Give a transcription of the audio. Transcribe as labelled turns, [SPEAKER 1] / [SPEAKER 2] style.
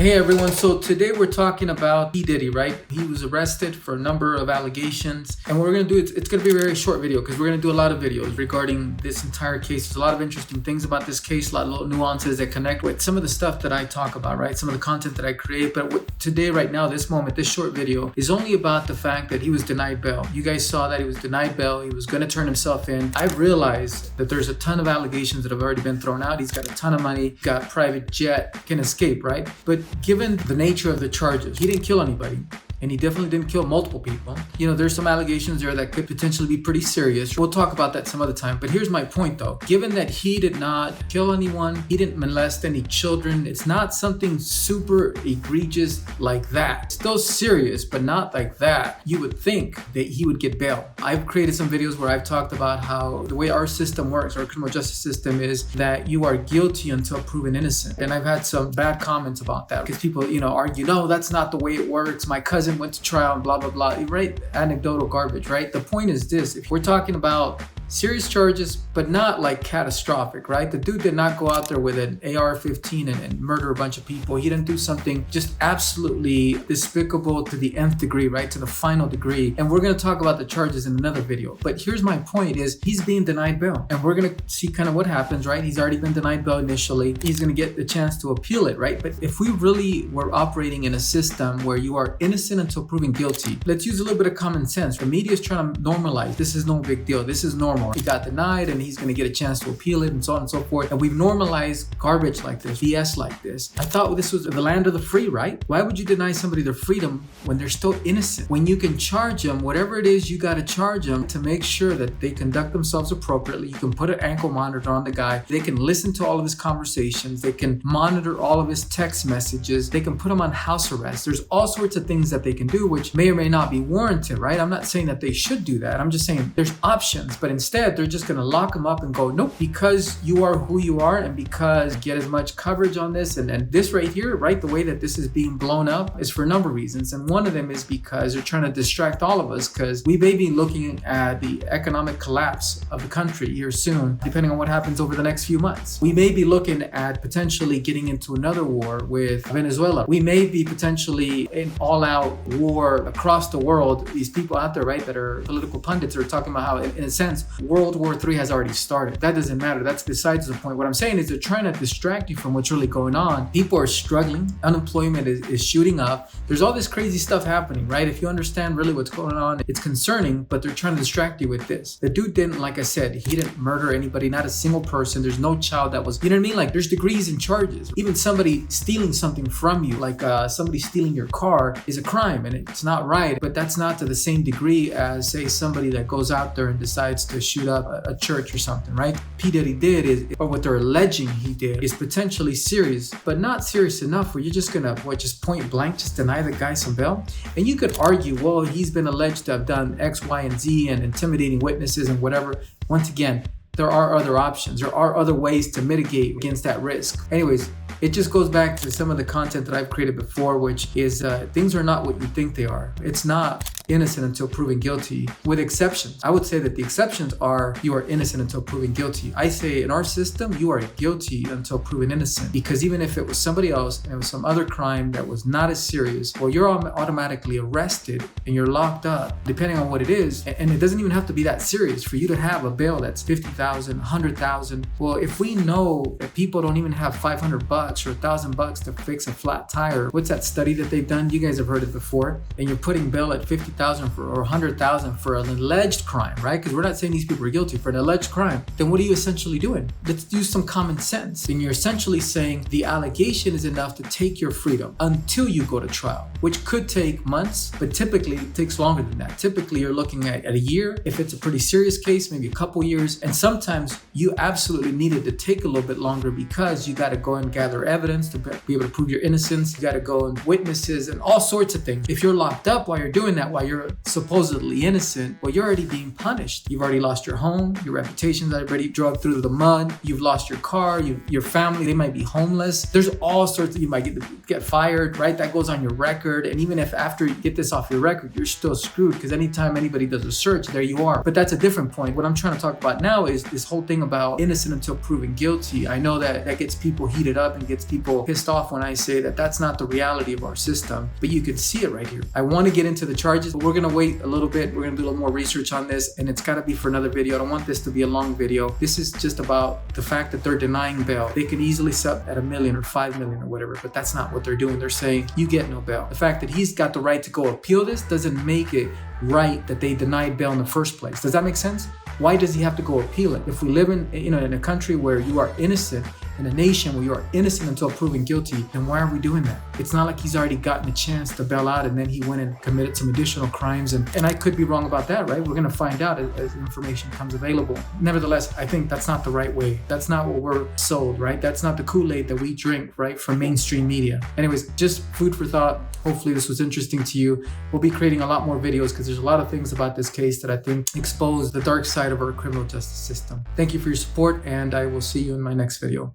[SPEAKER 1] Hey everyone, so today we're talking about Diddy, right? He was arrested for a number of allegations, and what we're gonna do, it's gonna be a very short video because we're gonna do a lot of videos regarding this entire case. There's a lot of interesting things about this case, a lot of little nuances that connect with some of the stuff that I talk about, right? Some of the content that I create, but today, right now, this moment, this short video is only about the fact that he was denied bail. You guys saw that he was denied bail, he was gonna turn himself in. I've realized that there's a ton of allegations that have already been thrown out. He's got a ton of money, got private jet, can escape, right? But given the nature of the charges, he didn't kill anybody. And he definitely didn't kill multiple people. You know, there's some allegations there that could potentially be pretty serious. We'll talk about that some other time. But here's my point though. Given that he did not kill anyone, he didn't molest any children, it's not something super egregious like that. Still serious, but not like that. You would think that he would get bail. I've created some videos where I've talked about how the way our system works, our criminal justice system, is that you are guilty until proven innocent. And I've had some bad comments about that because people, argue, no, that's not the way it works. My cousin went to trial and blah, blah, blah, right? Anecdotal garbage, right? The point is this, if we're talking about serious charges, but not like catastrophic, right? The dude did not go out there with an AR-15 and murder a bunch of people. He didn't do something just absolutely despicable to the nth degree, right? To the final degree. And we're going to talk about the charges in another video. But here's my point is he's being denied bail. And we're going to see kind of what happens, right? He's already been denied bail initially. He's going to get the chance to appeal it, right? But if we really were operating in a system where you are innocent until proven guilty, let's use a little bit of common sense. The media is trying to normalize. This is no big deal. This is normal. He got denied and he's going to get a chance to appeal it and so on and so forth. And we've normalized garbage like this, BS like this. I thought this was the land of the free, right? Why would you deny somebody their freedom when they're still innocent? When you can charge them, whatever it is you got to charge them to make sure that they conduct themselves appropriately. You can put an ankle monitor on the guy. They can listen to all of his conversations. They can monitor all of his text messages. They can put him on house arrest. There's all sorts of things that they can do, which may or may not be warranted, right? I'm not saying that they should do that. I'm just saying there's options, but instead they're just going to lock them up and go, nope, because you are who you are and because get as much coverage on this. And this right here, right, the way that this is being blown up is for a number of reasons. And one of them is because they're trying to distract all of us because we may be looking at the economic collapse of the country here soon, depending on what happens over the next few months. We may be looking at potentially getting into another war with Venezuela. We may be potentially in all-out war across the world. These people out there, right, that are political pundits are talking about how, in a sense, World War III has already started. That doesn't matter. That's besides the point. What I'm saying is they're trying to distract you from what's really going on. People are struggling. Unemployment is shooting up. There's all this crazy stuff happening, right? If you understand really what's going on, it's concerning, but they're trying to distract you with this. The dude didn't, like I said, he didn't murder anybody, not a single person. There's no child that was, you know what I mean? Like there's degrees and charges. Even somebody stealing something from you, like somebody stealing your car is a crime and it's not right, but that's not to the same degree as, say, somebody that goes out there and decides to shoot up a church or something, right? P. Diddy did is, or what they're alleging he did, is potentially serious, but not serious enough where you're just gonna, just point blank, just deny the guy some bail? And you could argue, well, he's been alleged to have done X, Y, and Z and intimidating witnesses and whatever. Once again, there are other options. There are other ways to mitigate against that risk. Anyways, it just goes back to some of the content that I've created before, which is things are not what you think they are. It's not innocent until proven guilty, with exceptions. I would say that the exceptions are you are innocent until proven guilty. I say in our system, you are guilty until proven innocent, because even if it was somebody else and it was some other crime that was not as serious, well, you're automatically arrested and you're locked up, depending on what it is. And it doesn't even have to be that serious for you to have a bail that's $50,000, $100,000. Well, if we know that people don't even have $500 or $1,000 to fix a flat tire, what's that study that they've done? You guys have heard it before. And you're putting bail at $50,000 or $100,000 for an alleged crime, right? Because we're not saying these people are guilty for an alleged crime. Then what are you essentially doing? Let's use some common sense. And you're essentially saying the allegation is enough to take your freedom until you go to trial, which could take months, but typically it takes longer than that. Typically you're looking at a year. If it's a pretty serious case, maybe a couple years. And sometimes you absolutely need it to take a little bit longer because you got to go and gather evidence to be able to prove your innocence. You got to go and witnesses and all sorts of things. If you're locked up while you're doing that, while you're supposedly innocent, well, you're already being punished. You've already lost your home, your reputation's already dragged through the mud, you've lost your car, your family, they might be homeless. There's all sorts of, you might get fired, right? That goes on your record. And even if after you get this off your record, you're still screwed, because anytime anybody does a search, there you are. But that's a different point. What I'm trying to talk about now is this whole thing about innocent until proven guilty. I know that gets people heated up and gets people pissed off when I say that that's not the reality of our system, but you can see it right here. I want to get into the charges, but we're going to wait a little bit. We're going to do a little more research on this, and it's got to be for another video. I don't want this to be a long video. This is just about the fact that they're denying bail. They can easily sell at $1 million or $5 million or whatever, but that's not what they're doing. They're saying you get no bail. The fact that he's got the right to go appeal this doesn't make it right that they denied bail in the first place. Does that make sense? Why does he have to go appeal it? If we live in a country where you are innocent, in a nation where you are innocent until proven guilty, then why are we doing that? It's not like he's already gotten a chance to bail out and then he went and committed some additional crimes. And I could be wrong about that, right? We're going to find out as information comes available. Nevertheless, I think that's not the right way. That's not what we're sold, right? That's not the Kool-Aid that we drink, right, from mainstream media. Anyways, just food for thought. Hopefully this was interesting to you. We'll be creating a lot more videos because there's a lot of things about this case that I think expose the dark side of our criminal justice system. Thank you for your support, and I will see you in my next video.